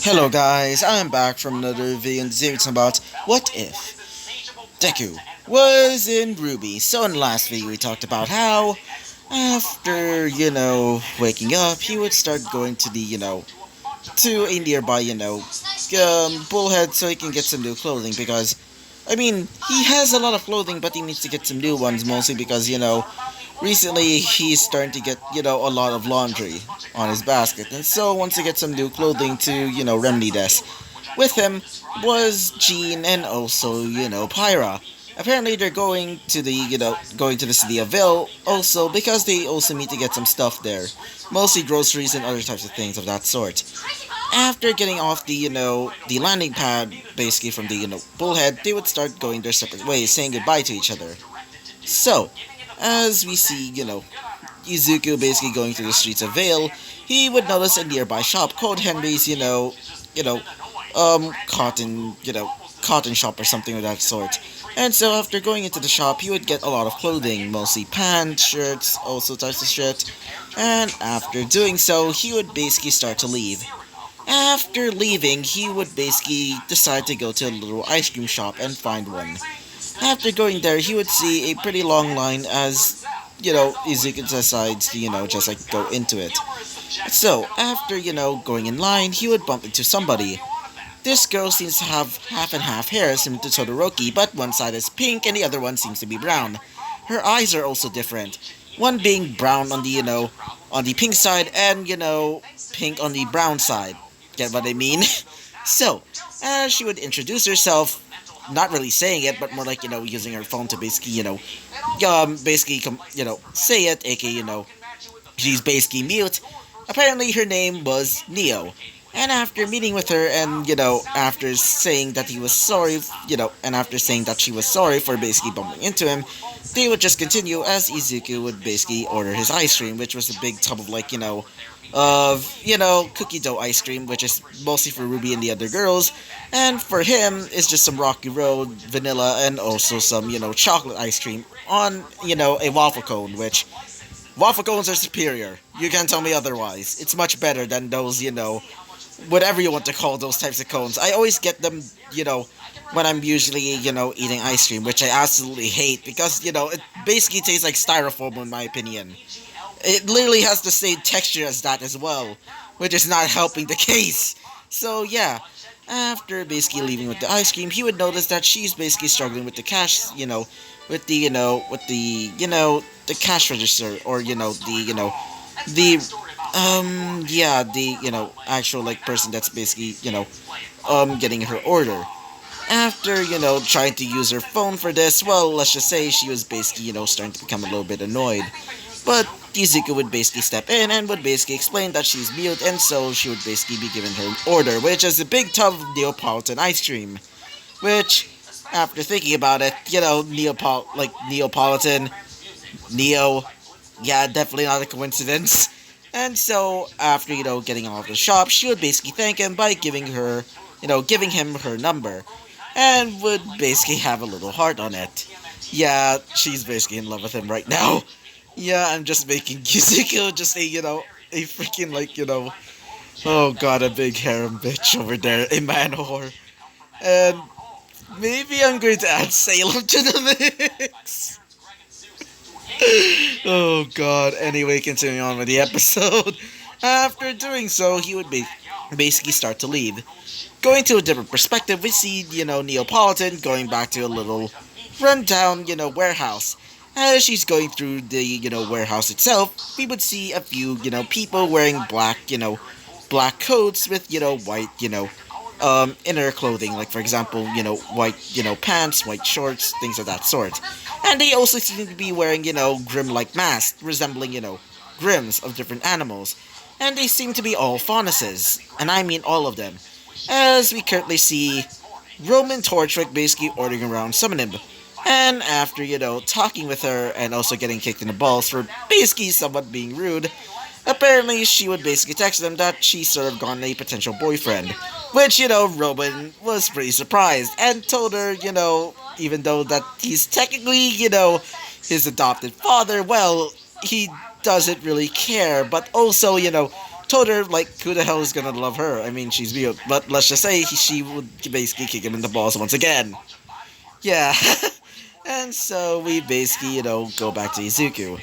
Hello guys, I'm back from another video and today it's about what if Deku was in RWBY. So in the last video we talked about how after, waking up, he would start going to to a nearby, bullhead so he can get some new clothing because, he has a lot of clothing but he needs to get some new ones mostly because, recently he's starting to get, a lot of laundry on his basket. And so wants to get some new clothing to, remedy this. With him was Jean and also, Pyra. Apparently they're going to the city of Ville also because they also need to get some stuff there. Mostly groceries and other types of things of that sort. After getting off the landing pad, basically from the, bullhead, they would start going their separate ways, saying goodbye to each other. So, as we see, Izuku basically going through the streets of Vale, he would notice a nearby shop called Henry's, cotton, cotton shop or something of that sort. And so after going into the shop, he would get a lot of clothing, mostly pants, shirts, also types of shit. And after doing so, he would basically start to leave. After leaving, he would basically decide to go to a little ice cream shop and find one. After going there, he would see a pretty long line as, Izuku decides to, just like go into it. So, after, going in line, he would bump into somebody. This girl seems to have half and half hair similar to Todoroki, but one side is pink and the other one seems to be brown. Her eyes are also different. One being brown on the, on the pink side and, pink on the brown side. Get what I mean? So, as she would introduce herself, not really saying it, but more like, using her phone to basically, say it, aka, she's basically mute. Apparently her name was Neo. And after meeting with her and, after saying that he was sorry, and after saying that she was sorry for basically bumping into him, they would just continue as Izuku would basically order his ice cream, which was a big tub of like, cookie dough ice cream, which is mostly for Ruby and the other girls. And for him, it's just some Rocky Road, vanilla, and also some, chocolate ice cream on, a waffle cone, which waffle cones are superior. You can't tell me otherwise. It's much better than those, whatever you want to call those types of cones. I always get them, when I'm usually, eating ice cream, which I absolutely hate because, it basically tastes like styrofoam in my opinion. It literally has the same texture as that as well, which is not helping the case. So yeah, after basically leaving with the ice cream, he would notice that she's basically struggling with the cash, with the, the cash register, or, the actual, like, person that's basically, getting her order. After, trying to use her phone for this, well, let's just say she was basically, starting to become a little bit annoyed. But Izuku would basically step in and would basically explain that she's mute, and so she would basically be given her order, which is a big tub of Neapolitan ice cream. Which, after thinking about it, Neapolitan, Neo, yeah, definitely not a coincidence. And so, after, getting out of the shop, she would basically thank him by giving him her number. And would basically have a little heart on it. Yeah, she's basically in love with him right now. Yeah, I'm just making Yuzuko just a freaking, like, oh god, a big harem bitch over there, a man whore. And maybe I'm going to add Salem to the mix. Oh god, anyway, continuing on with the episode. After doing so, he would basically start to leave. Going to a different perspective, we see, Neapolitan going back to a little rundown, warehouse. As she's going through the, warehouse itself, we would see a few, people wearing black, black coats with, white, inner clothing. Like, for example, white, pants, white shorts, things of that sort. And they also seem to be wearing, grim-like masks, resembling, grims of different animals. And they seem to be all faunuses. And I mean all of them. As we currently see Roman Torchwick basically ordering around summoning him. And after, talking with her and also getting kicked in the balls for basically somewhat being rude, apparently she would basically text them that she sort of gotten a potential boyfriend. Which, Roman was pretty surprised and told her, even though that he's technically, his adopted father, well, he doesn't really care. But also, told her, like, who the hell is gonna love her? I mean, she's mute, but let's just say she would basically kick him in the balls once again. Yeah. And so we basically, go back to Izuku.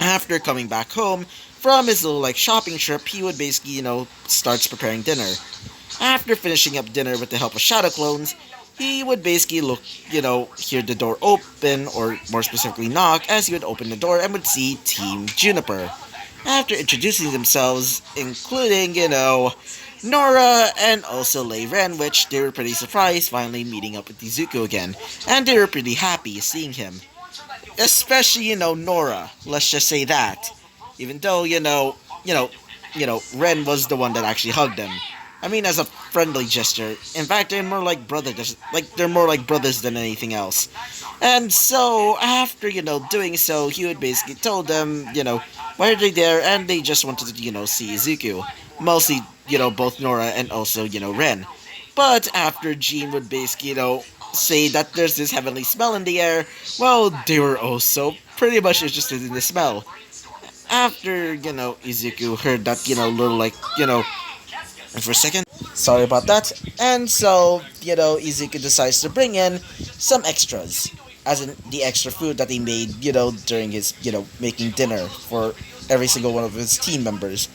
After coming back home from his little, like, shopping trip, he would basically, starts preparing dinner. After finishing up dinner with the help of shadow clones, he would basically look, hear the door open, or more specifically knock, as he would open the door and would see Team Juniper. After introducing themselves, including, Nora and also Lei Ren, which they were pretty surprised finally meeting up with Izuku again, and they were pretty happy seeing him. Especially, Nora, let's just say that. Even though, Ren was the one that actually hugged him. I mean, as a friendly gesture. In fact, they're more like brothers. They're more like brothers than anything else. And so, after, doing so, he would basically told them, why are they there? And they just wanted to, see Izuku. Mostly, both Nora and also, Ren. But after Jean would basically, say that there's this heavenly smell in the air, well, they were also pretty much interested in the smell. After, Izuku heard that, little, like, for a second. Sorry about that. And so, Izuku decides to bring in some extras. As in, the extra food that he made, during his, making dinner for every single one of his team members.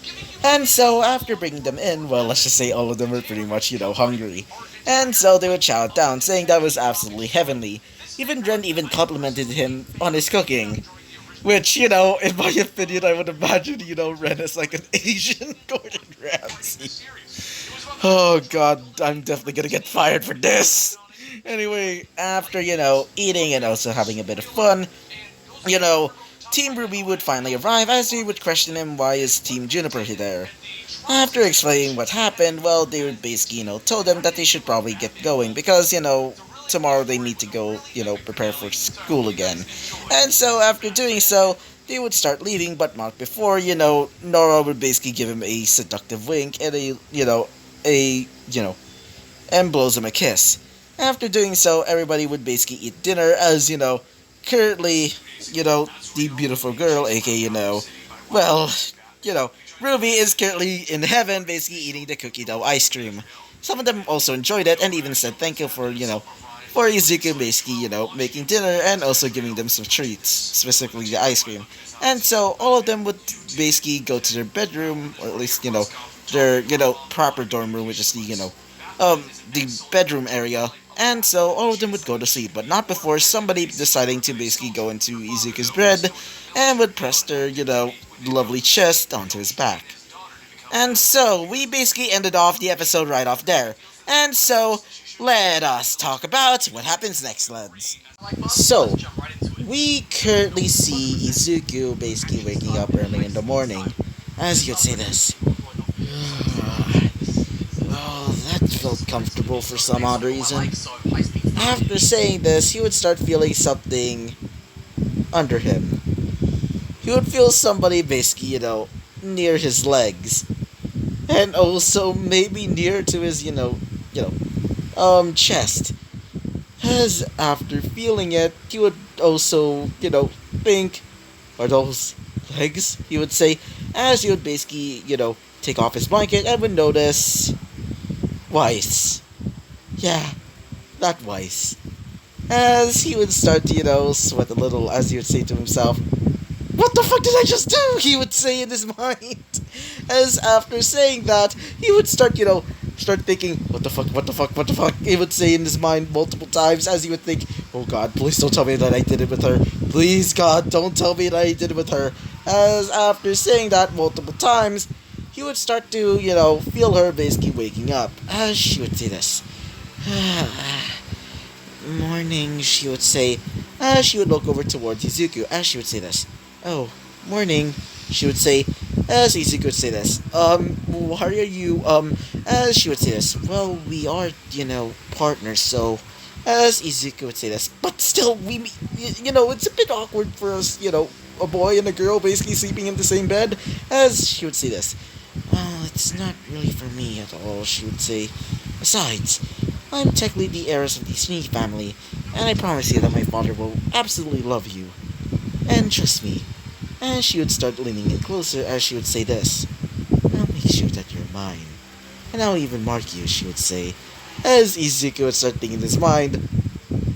And so, after bringing them in, well, let's just say all of them were pretty much, hungry. And so, they would chow it down, saying that was absolutely heavenly. Even Ren even complimented him on his cooking. Which, in my opinion, I would imagine, Ren as like an Asian Gordon Ramsay. Oh god, I'm definitely gonna get fired for this. Anyway, after, eating and also having a bit of fun, Team RWBY would finally arrive as they would question him why is Team Juniper there. After explaining what happened, well, they would basically, told them that they should probably get going because, tomorrow they need to go, prepare for school again. And so after doing so, they would start leaving, but not before, Nora would basically give him a seductive wink and and blows him a kiss. After doing so, everybody would basically eat dinner as, currently, the beautiful girl, aka, well, RWBY is currently in heaven basically eating the cookie dough ice cream. Some of them also enjoyed it and even said thank you for, for Izuku basically, making dinner and also giving them some treats, specifically the ice cream. And so all of them would basically go to their bedroom, or at least, their, proper dorm room, which is the bedroom area. And so all of them would go to sleep, but not before somebody deciding to basically go into Izuku's bed and would press their, lovely chest onto his back. And so we basically ended off the episode right off there. And so let us talk about what happens next, lads. So, we currently see Izuku basically waking up early in the morning. As you'd say this. Oh, that felt comfortable for some odd reason. After saying this, he would start feeling something under him. He would feel somebody basically, near his legs. And also maybe near to his, chest. As after feeling it, he would also, think, are those legs? He would say, as he would basically, take off his blanket and would notice Weiss. Yeah, that Weiss. As he would start to, sweat a little as he would say to himself, what the fuck did I just do? He would say in his mind. As after saying that, he would start, start thinking, what the fuck, he would say in his mind multiple times as he would think, oh god, please don't tell me that I did it with her. Please god, don't tell me that I did it with her. As after saying that multiple times, he would start to, feel her basically waking up. As she would say this. Morning, she would say, as she would look over towards Izuku, as she would say this. Oh, morning, she would say, as Izuku would say this. Why are you, as she would say this. Well, we are, partners, so, as Izuku would say this. But still, it's a bit awkward for us, a boy and a girl basically sleeping in the same bed, as she would say this. Well, it's not really for me at all, she would say. Besides, I'm technically the heiress of the Sneak family, and I promise you that my father will absolutely love you. And trust me. And she would start leaning in closer as she would say this. Well, shoot at your mind. And I'll even mark you, she would say. As Izuku would start thinking in his mind,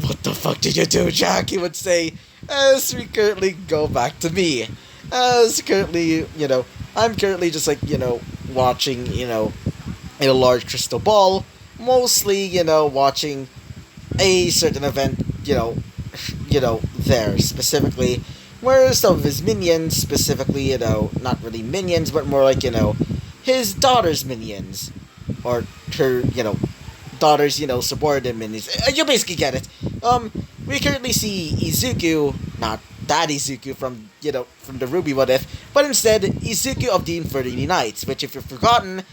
what the fuck did you do, Jack? He would say, as we currently go back to me. As currently, I'm currently just like, watching, in a large crystal ball, mostly, watching a certain event, there specifically, where some of his minions, specifically, not really minions, but more like, his daughter's minions, or her, daughter's, subordinate minions. You basically get it. We currently see Izuku, not that Izuku from, from the RWBY What If, but instead Izuku of the Infinity Knights, which if you've forgotten,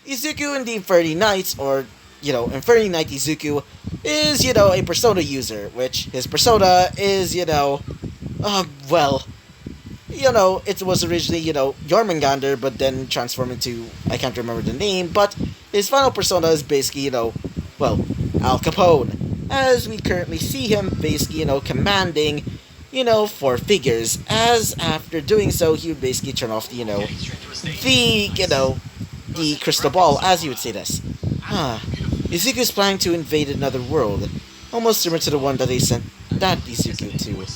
Izuku in the Infinity Knights, or, Infinity Knight Izuku, is, a persona user, which his persona is, it was originally, Jormungandr, but then transformed into, I can't remember the name, but his final persona is basically, Al Capone. As we currently see him basically, commanding, four figures, as after doing so, he would basically turn off the, the crystal ball, as you would say this. Izuku's planning to invade another world, almost similar to the one that they sent that Izuku to.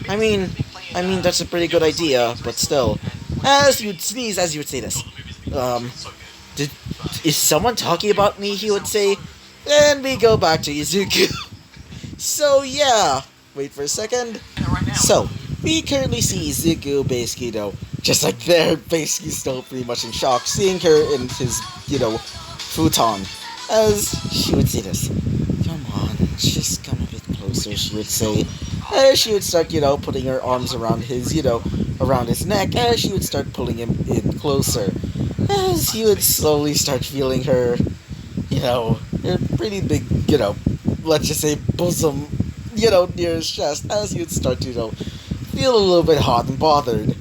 I mean, that's a pretty good idea, but still. As you'd sneeze, as you would say this. Is someone talking about me, he would say. Then we go back to Izuku. So, yeah. Wait for a second. So, we currently see Izuku basically, just like there, basically still pretty much in shock, seeing her in his, futon. As she would say this. Come on, just come a bit closer, she would say. As she would start, putting her arms around his, around his neck, as she would start pulling him in closer. As he would slowly start feeling her, her pretty big, let's just say bosom, near his chest, as he would start to, feel a little bit hot and bothered.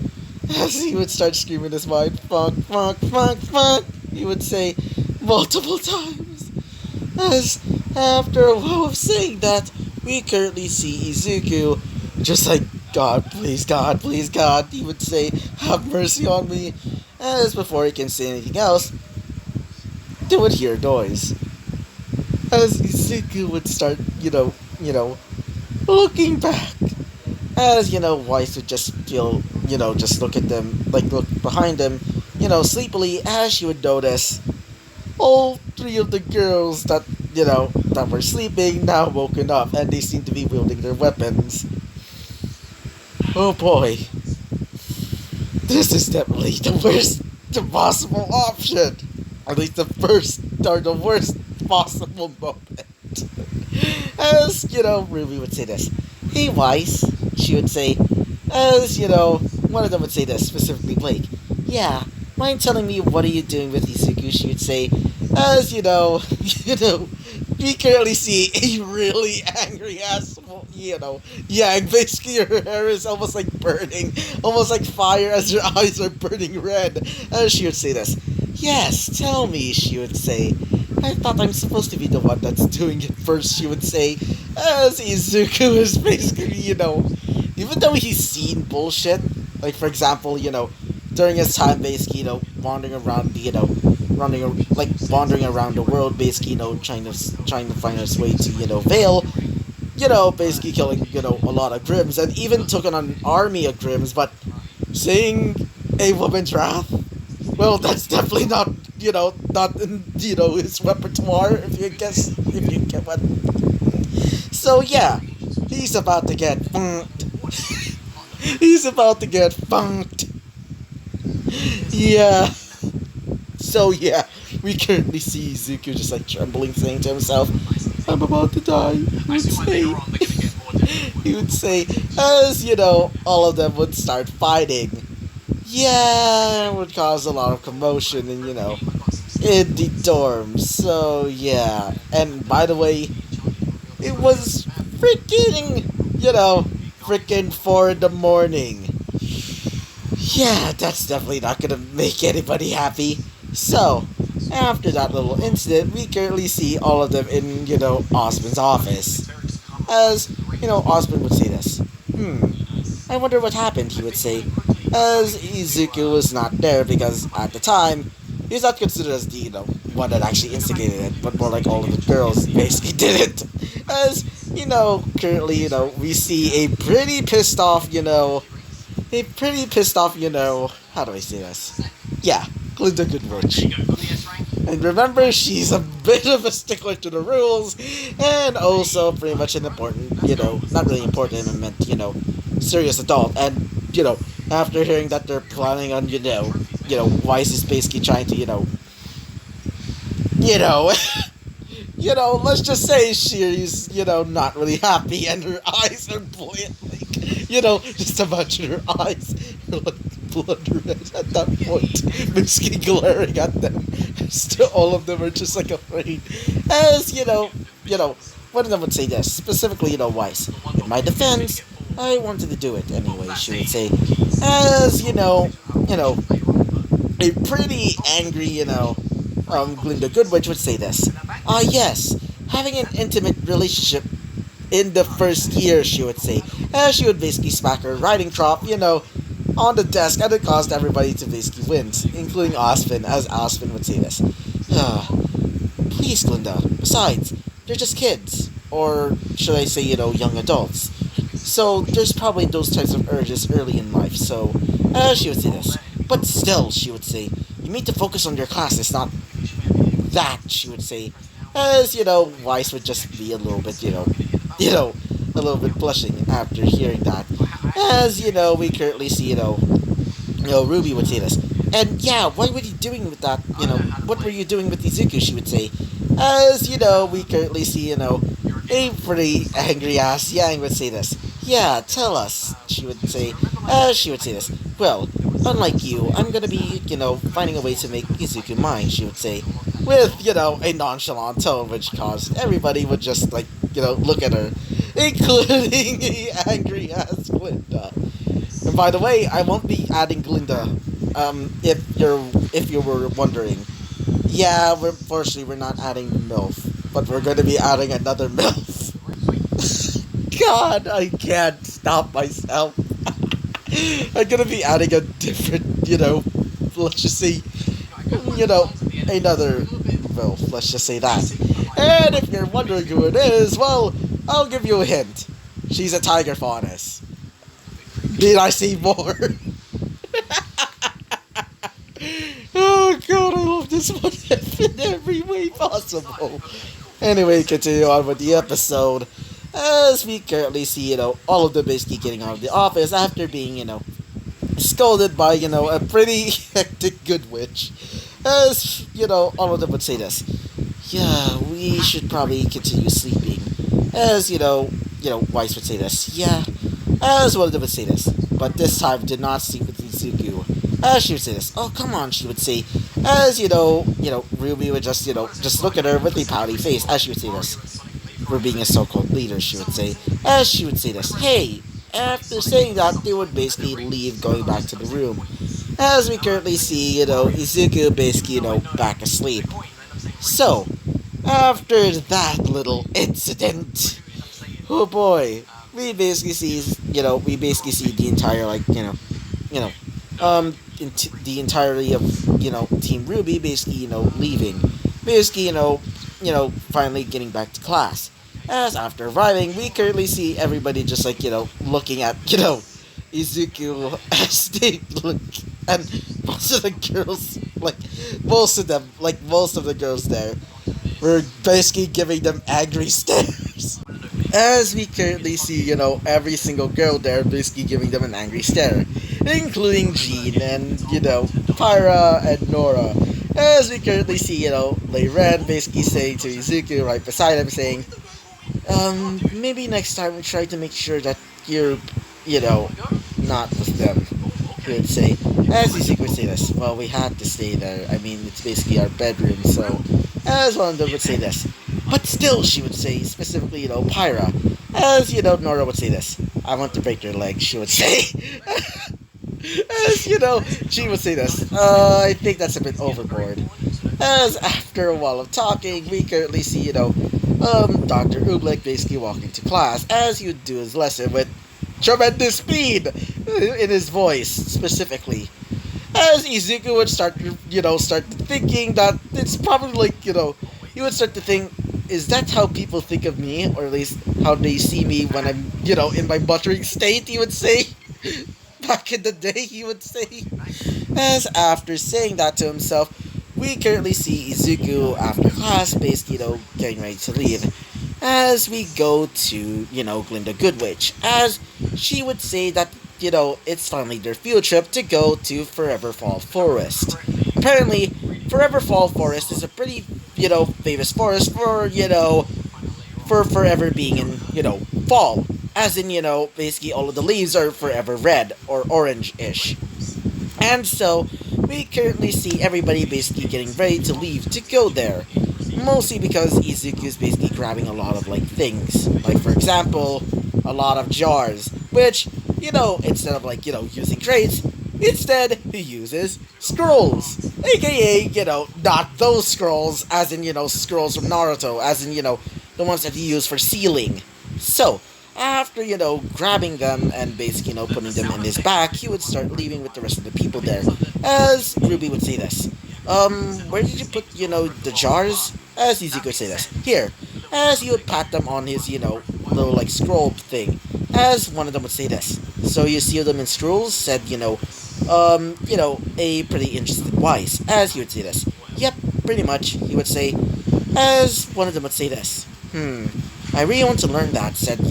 As he would start screaming his mind, fuck, fuck, fuck, fuck, he would say multiple times. As after a while of saying that, we currently see Izuku just like, God, please, he would say, have mercy on me. As before he can say anything else, they would hear noise. As Izuku would start, looking back. As, Weiss would just feel, just look at them, look behind them, sleepily, as she would notice all three of the girls that, that were sleeping now woken up, and they seem to be wielding their weapons. Oh boy. This is definitely the worst possible option. At least the worst possible moment. As, RWBY would say this. Hey, Weiss, she would say. As, one of them would say this, specifically Blake. Yeah, mind telling me what are you doing with Izuku, she would say. As, we currently see a really angry ass, Yang. Basically, her hair is almost like burning, almost like fire, as her eyes are burning red. As she would say this. Yes, tell me, she would say. I thought I'm supposed to be the one that's doing it first, she would say. As Izuku is basically, even though he's seen bullshit, like for example, during his time basically, wandering around the, wandering around the world, basically, trying to find his way to, Vale, basically killing, a lot of Grimms, and even took on an army of Grimms, but seeing a woman's wrath, well, that's definitely not, not in, his repertoire, if you get what. So, yeah, he's about to get funked. He's about to get funked. Yeah. So, yeah, we currently see Izuku just, trembling, saying to himself, I'm about to die, he would say, as, all of them would start fighting. Yeah, it would cause a lot of commotion in, in the dorms. So, yeah. And, by the way, it was freaking, freaking 4 in the morning. Yeah, that's definitely not gonna make anybody happy. So, after that little incident, we currently see all of them in, Osmond's office. As, Osmond would say this. I wonder what happened, he would say. as Izuku was not there because at the time he's not considered as the one that actually instigated it, but more like all of the girls basically did it. As currently we see a pretty pissed off how do I say this? Yeah, Glinda Goodwitch. And remember, she's a bit of a stickler to the rules, and also pretty much an important, not really important, I meant, serious adult. And, after hearing that they're planning on, Weiss is basically trying to, you know, let's just say she's, not really happy, and her eyes are just imagine her eyes look blood red at that point, basically glaring at them. Still, all of them are just like afraid. As one of them would say this specifically, Weiss. In my defense, I wanted to do it anyway. She would say, as a pretty angry, Glinda Goodwitch would say this. Yes, having an intimate relationship in the first year, she would say. As she would basically smack her riding crop, on the desk, and it caused everybody to basically win, including Aspen, as Aspen would say this. Please, Glinda. Besides, they're just kids. Or should I say, young adults. So there's probably those types of urges early in life, so she would say this. But still, she would say, you need to focus on your class, it's not that, she would say. As, Weiss would just be a little bit, a little bit blushing after hearing that. As, we currently see, Ruby would say this. And yeah, what were you doing with that, what were you doing with Izuku, she would say. As, we currently see, a pretty angry ass Yang would say this. Yeah, tell us, she would say. She would say this. Well, unlike you, I'm gonna be, finding a way to make Izuku mine, she would say. With, a nonchalant tone, which caused everybody would just, look at her. Including the angry ass Glinda. And by the way, I won't be adding Glinda. If you were wondering. Yeah, unfortunately we're not adding MILF, but we're gonna be adding another MILF. God, I can't stop myself. I'm gonna be adding a different, let's just say, another MILF, let's just say that. And if you're wondering who it is, well, I'll give you a hint. She's a tiger faunus. Need I see more? Oh god, I love this one in every way possible. Anyway, continue on with the episode. As we currently see, all of them basically getting out of the office after being, scolded by, a pretty hectic good witch. As, all of them would say this. Yeah, we should probably continue sleeping. As, Weiss would say this. Yeah, as one of them would say this. But this time did not sleep with Izuku. As she would say this. Oh, come on, she would say. As, Ruby would just look at her with a pouty face. As she would say this. For being a so-called leader, she would say. As she would say this. Hey, after saying that, they would basically leave, going back to the room. As we currently see, Izuku basically, back asleep. So, after that little incident, oh boy, we basically see, the entire, the entirety of, Team RWBY basically, leaving. Basically, finally getting back to class. As after arriving, we currently see everybody just, looking at, Izuku as they look, and most of the girls, most of the girls there, were basically giving them angry stares. As we currently see, every single girl there basically giving them an angry stare, including Jean and, Pyra and Nora. As we currently see, Leiren basically saying to Izuku right beside him, saying, maybe next time try to make sure that you're, not with them, he would say. As Izuku would say this, well, we had to stay there, I mean, it's basically our bedroom, so, as one of them would say this. But still, she would say, specifically, Pyra. As, Nora would say this. I want to break your leg, she would say. As, she would say this. I think that's a bit overboard. As, after a while of talking, we currently see, Dr. Oobleck basically walking to class, as he would do his lesson with tremendous speed in his voice specifically. As Izuku would start to, start thinking that it's probably like, he would start to think, is that how people think of me? Or at least how they see me when I'm, in my muttering state, he would say. Back in the day, he would say. As after saying that to himself, we currently see Izuku after class, basically, getting ready to leave. As we go to, Glinda Goodwitch, as she would say that, it's finally their field trip to go to Forever Fall Forest. Apparently, Forever Fall Forest is a pretty, famous forest for, for forever being in, fall. As in, basically all of the leaves are forever red or orange-ish. And so, we currently see everybody basically getting ready to leave to go there. Mostly because Izuku is basically grabbing a lot of, things. Like, for example, a lot of jars. Which, instead of, using crates, instead, he uses scrolls. AKA, not those scrolls, as in, scrolls from Naruto. As in, the ones that he used for sealing. So, after, grabbing them and basically, putting them in his bag, he would start leaving with the rest of the people there. As RWBY would say this. Where did you put, the jars? As Izuku would say this. Here. As he would pat them on his, little, scroll thing. As one of them would say this. So you seal them in scrolls? Said, a pretty interested wise. As he would say this. Yep, pretty much, he would say. As one of them would say this. I really want to learn that, said,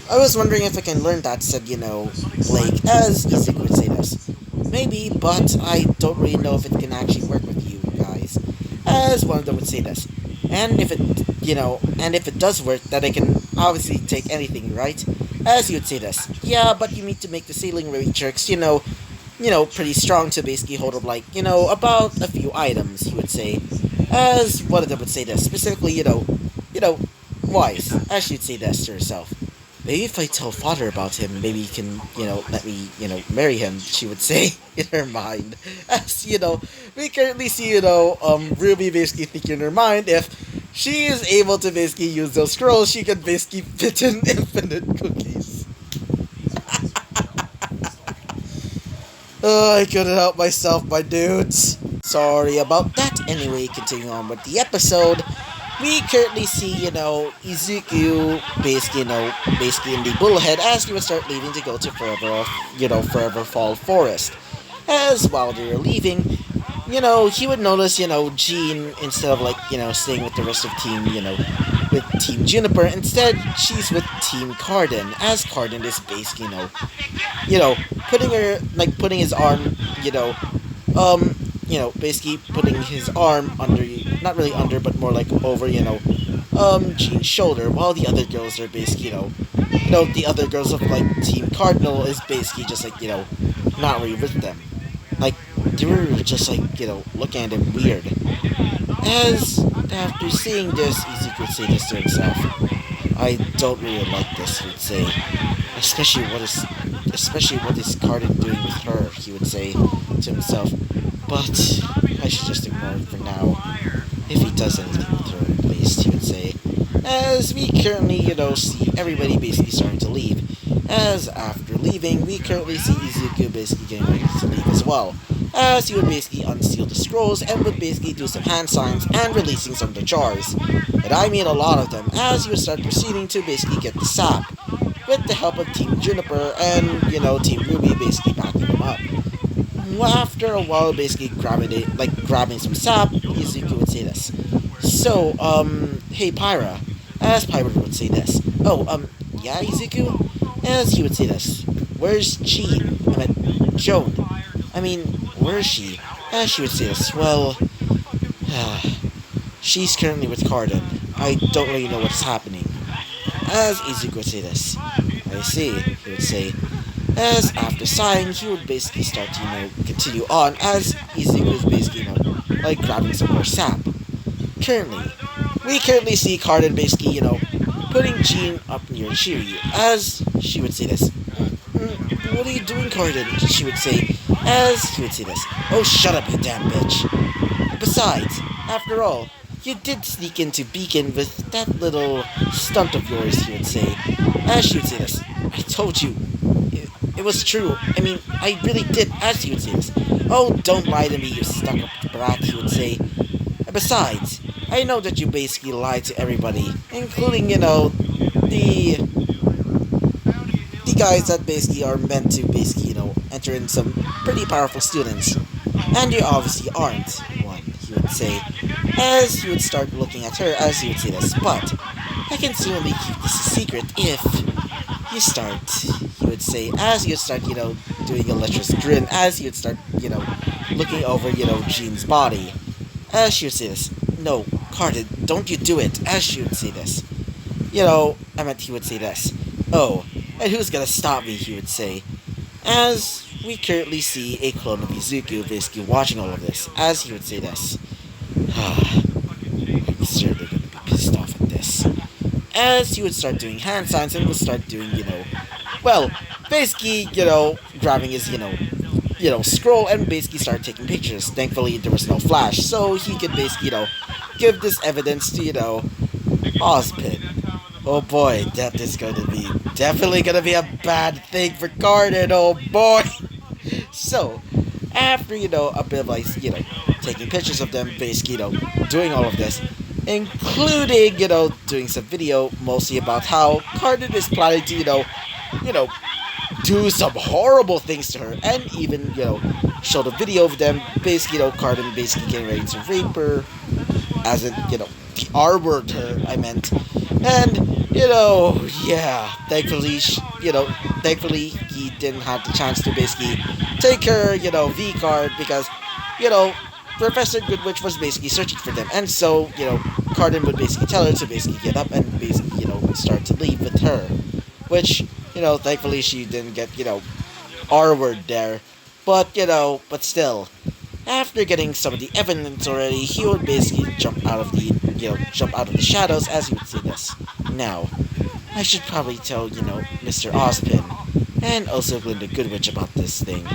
I was wondering if I can learn that, said, as Izuku would say this. Maybe, but I don't really know if it can actually work with you guys. As one of them would say this. And if it does work, then I can obviously take anything, right? As he would say this. Yeah, but you need to make the sailing ring jerks, pretty strong to basically hold up, about a few items, he would say. As one of them would say this. Specifically, wise. As she'd say this to herself. Maybe if I tell father about him, maybe he can, let me, marry him, she would say in her mind. As, we currently see, RWBY basically thinking in her mind if she is able to basically use those scrolls, she can basically fit in infinite cookies. Oh, I couldn't help myself, my dudes. Sorry about that. Anyway, continuing on with the episode. We currently see, Izuku basically in the bullhead as he would start leaving to go to Forever Fall Forest. As while they're leaving, he would notice, Jean, instead of staying with the rest of team, with Team Juniper, instead she's with Team Cardin, as Cardin is basically, putting his arm, basically putting his arm under, not really under, but more over, Jean's shoulder, while the other girls are basically, the other girls of, Team Cardinal is basically just, not really with them. They were just, looking at him weird. As, after seeing this, Izuku would say this to himself. I don't really like this, he would say. Especially what is Cardin doing with her, he would say to himself. But I should just ignore it for now. If he does anything with her, at least, he would say. As we currently, see everybody basically starting to leave. As after leaving, we currently see Izuku basically getting ready to leave as well. As he would basically unseal the scrolls and would basically do some hand signs and releasing some of the jars. And I mean a lot of them, as he would start proceeding to basically get the sap. With the help of Team Juniper and, Team RWBY basically backing him up. After a while, basically grabbing some sap, Izuku would say this. So, hey Pyra. As Pyra would say this. Oh, yeah, Izuku? As he would say this. Where's Jean? I meant, Jaune. I mean, where is she? As she would say this. Well, she's currently with Cardin. I don't really know what's happening. As Izuku would say this. I see, he would say. As after sighing, he would basically start to, continue on, as Izuku is basically, grabbing some more sap. We currently see Cardin basically, putting Jean up near Shiryu, as she would say this. What are you doing, Cardin? She would say, as he would say this. Oh, shut up, you damn bitch. Besides, after all, you did sneak into Beacon with that little stunt of yours, he would say. As she would say this, I told you. It was true. I mean, I really did, as he would say this. Oh, don't lie to me, you stuck-up brat, he would say. Besides, I know that you basically lied to everybody, including, the guys that basically are meant to basically, enter in some pretty powerful students. And you obviously aren't one, he would say, as he would start looking at her as he would say this. But I can certainly keep this a secret if you start, he would say, as you would start, doing a lecherous grin, as he would start, looking over, Jean's body. As she would say this, no, Cardin, don't you do it, as she would say this. I meant he would say this. Oh, and who's gonna stop me, he would say. As we currently see a clone of Izuku basically watching all of this, as he would say this. I'm certainly gonna be pissed off at this. As he would start doing hand signs and would start doing, basically, grabbing his, scroll and basically start taking pictures. Thankfully, there was no flash, so he could basically, give this evidence to, Ozpin. Oh boy, that is going to be definitely going to be a bad thing for Cardin, oh boy! So, after, a bit of like, taking pictures of them, basically, doing all of this, including, doing some video mostly about how Cardin is planning to, do some horrible things to her, and even, show the video of them, basically, Cardin basically getting ready to rape her, as in, the R-word her, I meant, and, yeah, thankfully, thankfully he didn't have the chance to basically take her, V-card, because, Professor Goodwitch was basically searching for them, and so, Cardin would basically tell her to basically get up and basically, start to leave with her, which, thankfully she didn't get, R-word there, but, but still, after getting some of the evidence already, he would basically jump out of the shadows, as he would say this. Now, I should probably tell, Mr. Ozpin, and also Glinda Goodwitch about this thing.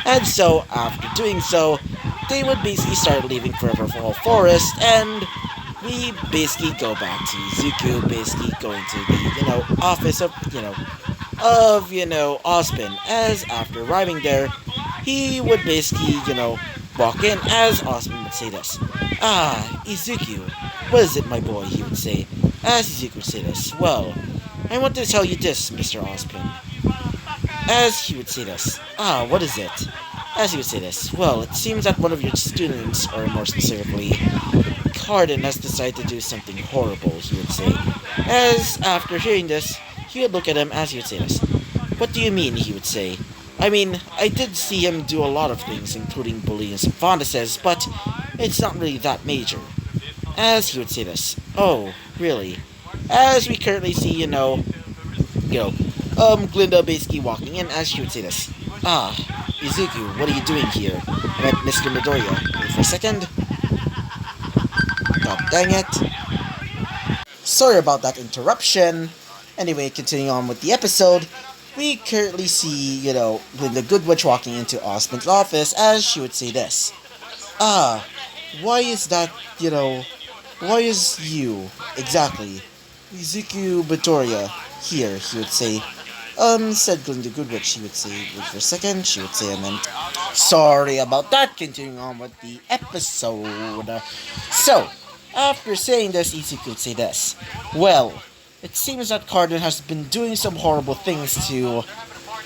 And so, after doing so, they would basically start leaving Forever Fall Forest, and we basically go back to Izuku, basically going to the, office of, Ozpin, as after arriving there, he would basically, walk in, as Ozpin would say this. Ah, Izuku, what is it, my boy, he would say, as Izuku would say this. Well, I want to tell you this, Mr. Ozpin. As he would say this. Ah, what is it? As he would say this. Well, it seems that one of your students, or more specifically, Cardin, has decided to do something horrible, he would say. As after hearing this, he would look at him as he would say this. What do you mean, he would say. I mean, I did see him do a lot of things, including bullying some fonduses, but it's not really that major. As he would say this. Oh, really? As we currently see, Glinda basically walking in, as she would say this. Ah, Izuku, what are you doing here? I meant Mr. Midoriya. Wait for a second. God dang it. Sorry about that interruption. Anyway, continuing on with the episode, we currently see, Glinda Goodwitch walking into Ozpin's office, as she would say this. Ah, why is that, why is you, exactly, Izuku Midoriya, here, he would say. Said Glinda Goodwitch, she would say. Wait for a second, she would say, and then, sorry about that, continuing on with the episode. So, after saying this, Izuku would say this. Well, it seems that Cardin has been doing some horrible things to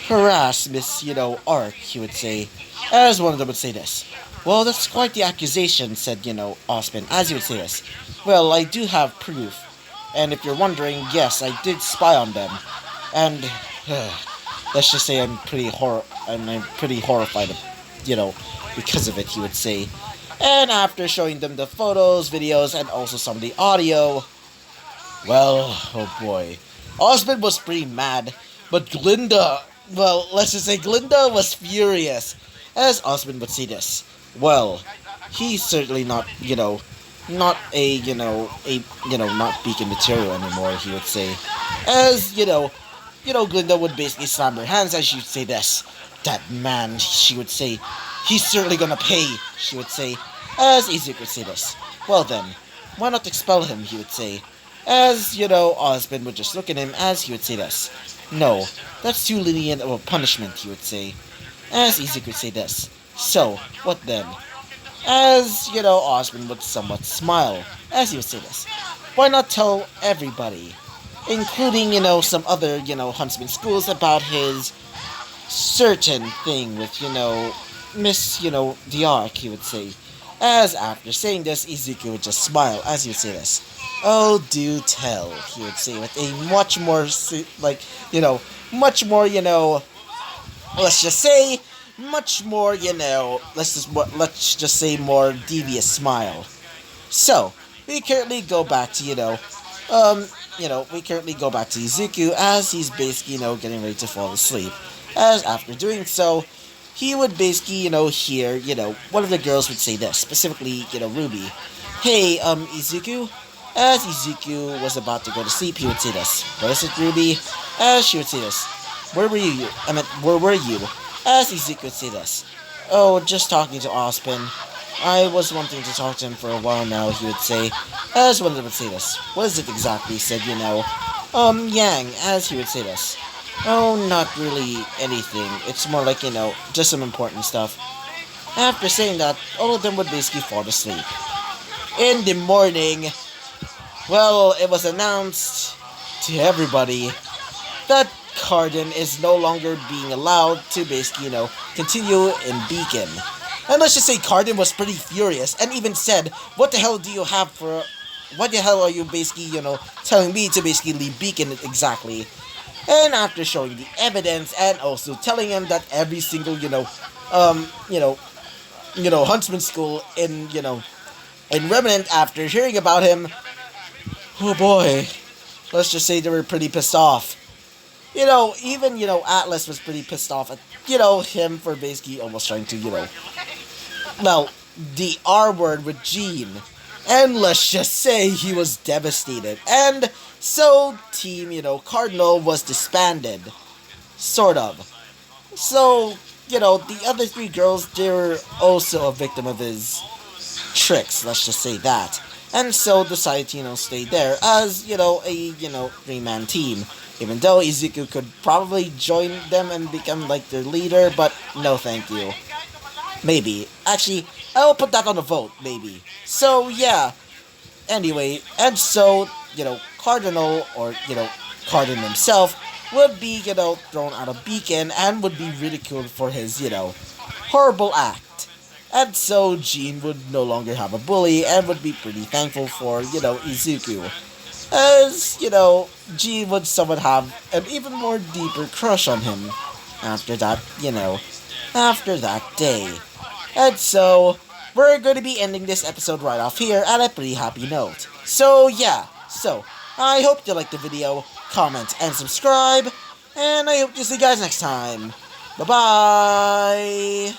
harass Miss, Arc, he would say. As one of them would say this. Well, that's quite the accusation, said, Ozpin, as he would say this. Well, I do have proof. And if you're wondering, yes, I did spy on them. And, let's just say I'm pretty horrified, because of it, he would say. And after showing them the photos, videos, and also some of the audio, well, oh boy. Ozpin was pretty mad, but Glinda, well, let's just say Glinda was furious, as Ozpin would say this. Well, he's certainly not, not a, not Beacon material anymore, he would say. As, Glinda would basically slam her hands as she would say this. That man, she would say, he's certainly gonna pay, she would say, as Izuku would say this. Well then, why not expel him, he would say. As, Osmond would just look at him as he would say this. No, that's too lenient of a punishment, he would say. As Izuku would say this. So, what then? As, Osmond would somewhat smile as he would say this. Why not tell everybody, including, some other, huntsman schools about his certain thing with, Miss, the Ark, he would say. As after saying this, Izuku would just smile as he would say this. Oh, do tell, he would say with a much more, much more, let's just say, much more, let's just say more devious smile. So, we currently go back to, we currently go back to Izuku as he's basically, getting ready to fall asleep. As after doing so, he would basically, hear, one of the girls would say this, specifically, RWBY. Hey, Izuku? As Izuku was about to go to sleep, he would say this. What is it, RWBY? As she would say this. Where were you? Where were you? As Izuku would say this. Oh, just talking to Ospen. I was wanting to talk to him for a while now, he would say. As one of them would say this. What is it exactly, said, Yang, as he would say this. Oh, not really anything. It's more like, just some important stuff. After saying that, all of them would basically fall asleep. In the morning, well, it was announced to everybody that Cardin is no longer being allowed to basically, continue in Beacon. And let's just say Cardin was pretty furious and even said, what the hell do you have for... What the hell are you basically, telling me to basically leave Beacon exactly? And after showing the evidence and also telling him that every single, huntsman school in, in Remnant, after hearing about him, oh boy, let's just say they were pretty pissed off. Even, Atlas was pretty pissed off at, him for basically almost trying to, the R word with Jean. And let's just say he was devastated. And so Team, Cardinal was disbanded. Sort of. So, the other three girls, they were also a victim of his tricks, let's just say that. And so decided to, stay there as, a, three-man team. Even though Izuku could probably join them and become, their leader, but no thank you. Maybe. Actually, I'll put that on a vote, maybe. So, yeah. Anyway, and so, Cardinal, or, Cardin himself, would be, thrown out of Beacon and would be ridiculed for his, horrible act. And so, Jean would no longer have a bully and would be pretty thankful for, Izuku. As, Jean would somewhat have an even more deeper crush on him after that, after that day. And so, we're going to be ending this episode right off here at a pretty happy note. So, yeah. So, I hope you liked the video, comment, and subscribe. And I hope to see you guys next time. Bye-bye!